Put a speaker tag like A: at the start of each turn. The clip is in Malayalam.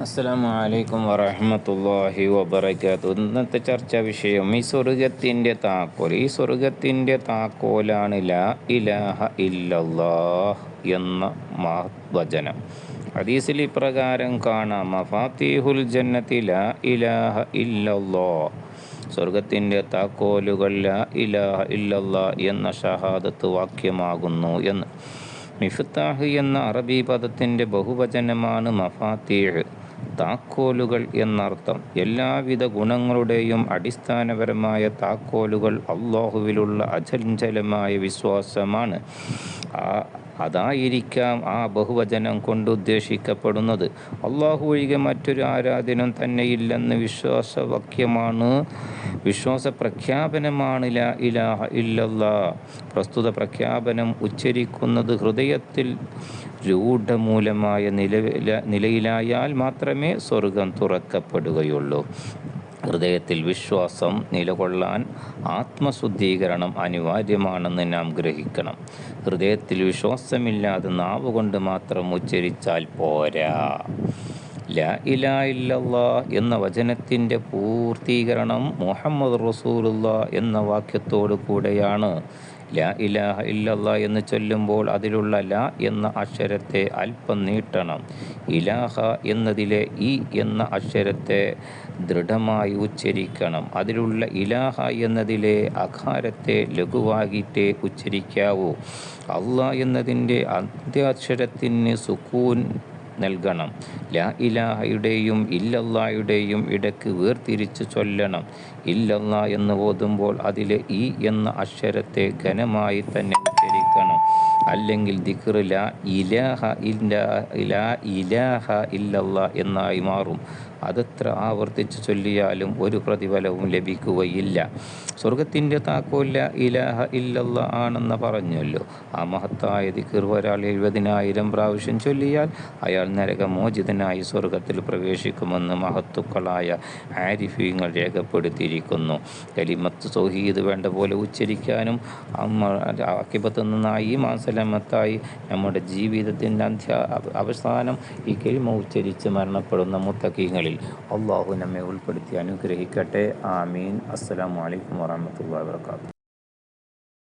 A: അസ്സലാമു അലൈക്കും വറഹ്മത്തുള്ളാഹി വബറകാതുഹു. ഇന്നത്തെ ചർച്ചാ വിഷയം ഈ സ്വർഗത്തിൻ്റെ താക്കോലാണ് ലാ ഇലാഹ ഇല്ലല്ലാഹ് എന്ന മഹത്വചനം. ഹദീസിൽ ഇപ്രകാരം കാണാം: മഫാത്തിഹുൽ ജന്നത്തി ലാ ഇലാഹ ഇല്ലല്ലാഹ്. സ്വർഗത്തിൻ്റെ താക്കോലുകൾ ലാ ഇലാഹ ഇല്ലല്ലാഹ് എന്ന ഷഹാദത്ത് വാക്യമാകുന്നു എന്ന്. മിഫ്താഹ് എന്ന അറബി പദത്തിൻ്റെ ബഹുവചനമാണ് മഫാത്തീഹ്, താക്കോലുകൾ എന്നർത്ഥം. എല്ലാവിധ ഗുണങ്ങളുടെയും അടിസ്ഥാനപരമായ താക്കോലുകൾ അല്ലാഹുവിലുള്ള അചഞ്ചലമായ വിശ്വാസമാണ്. അതായിരിക്കാം ആ ബഹുവചനം കൊണ്ട് ഉദ്ദേശിക്കപ്പെടുന്നത്. അല്ലാഹു ഒഴികെ മറ്റൊരു ആരാധ്യനും തന്നെയില്ലെന്ന് വിശ്വാസ പ്രഖ്യാപനമാണ് ലാ ഇലാഹ ഇല്ലല്ലാഹ്. പ്രസ്തുത പ്രഖ്യാപനം ഉച്ചരിക്കുന്നത് ഹൃദയത്തിൽ രൂഢമൂലമായ നിലയിലായാൽ മാത്രമേ സ്വർഗം തുറക്കപ്പെടുകയുള്ളൂ. ഹൃദയത്തിൽ വിശ്വാസം നിലകൊള്ളാൻ ആത്മശുദ്ധീകരണം അനിവാര്യമാണെന്ന് നാം ഗ്രഹിക്കണം. ഹൃദയത്തിൽ വിശ്വാസമില്ലാതെ നാവുകൊണ്ട് മാത്രം ഉച്ചരിച്ചാൽ പോരാ. ലാ ഇലാഹ ഇല്ലല്ലാഹ് എന്ന വചനത്തിൻ്റെ പൂർത്തീകരണം മുഹമ്മദ് റസൂലുള്ളാഹ് എന്ന വാക്യത്തോടു കൂടെയാണ്. ലാ ഇലാഹ ഇല്ലല്ലാഹ് എന്ന് ചൊല്ലുമ്പോൾ അതിലുള്ള ലാ എന്ന അക്ഷരത്തെ അല്പം നീട്ടണം. ഇലാഹ എന്നതിലെ ഇ എന്ന അക്ഷരത്തെ ദൃഢമായി ഉച്ചരിക്കണം. അതിലുള്ള ഇലാഹ എന്നതിലെ അകാരത്തെ ലഘുവാക്കിയിട്ടേ ഉച്ചരിക്കാവൂ. അല്ലാഹ് എന്നതിൻ്റെ അന്ത്യാക്ഷരത്തിന് സുക്കൂൻ നൽകണം. ലാ ഇലാഹയുടെയും ഇല്ലല്ലാഹയുടെയും ഇടയ്ക്ക് വേർതിരിച്ച് ചൊല്ലണം. ഇല്ലല്ലാഹ് എന്ന് ഓതുമ്പോൾ അതിലെ ഇ എന്ന അക്ഷരത്തെ ഘനമായി തന്നെ ഉച്ചരിക്കണം. അല്ലെങ്കിൽ ദിക്ർ ലാ ഇലാഹ ഇല്ലല്ലാഹ് എന്നായി മാറും. അതെത്ര ആവർത്തിച്ച് ചൊല്ലിയാലും ഒരു പ്രതിഫലവും ലഭിക്കുകയില്ല. സ്വർഗത്തിൻ്റെ താക്കോൽ ലാ ഇലാഹ ഇല്ലല്ലാഹ് ആണെന്ന് പറഞ്ഞല്ലോ. ആ മഹത്തായ ദിക്ർ ഒരാൾ 70,000 പ്രാവശ്യം ചൊല്ലിയാൽ അയാൾ നരകമോചിതനായി സ്വർഗത്തിൽ പ്രവേശിക്കുമെന്ന് മഹത്തുക്കളായ ആരിഫീങ്ങൾ രേഖപ്പെടുത്തിയിരിക്കുന്നു. കലിമത്ത് തൗഹീദ് വേണ്ട പോലെ ഉച്ചരിക്കാനും ആഖിബത്ത് നന്നായി ഈമാൻ സലാമത്തായി നമ്മുടെ ജീവിതത്തിൻ്റെ അവസാനം ഈ കലിമ ഉച്ചരിച്ച് മരണപ്പെടുന്ന മുത്തഖീങ്ങളിൽ അല്ലാഹു നമ്മെ ഉൾപ്പെടുത്തി അനുഗ്രഹിക്കട്ടെ. ആമീൻ. അസ്സലാമു അലൈക്കും വറഹ്മത്തുള്ളാഹി വബറകാതുഹു.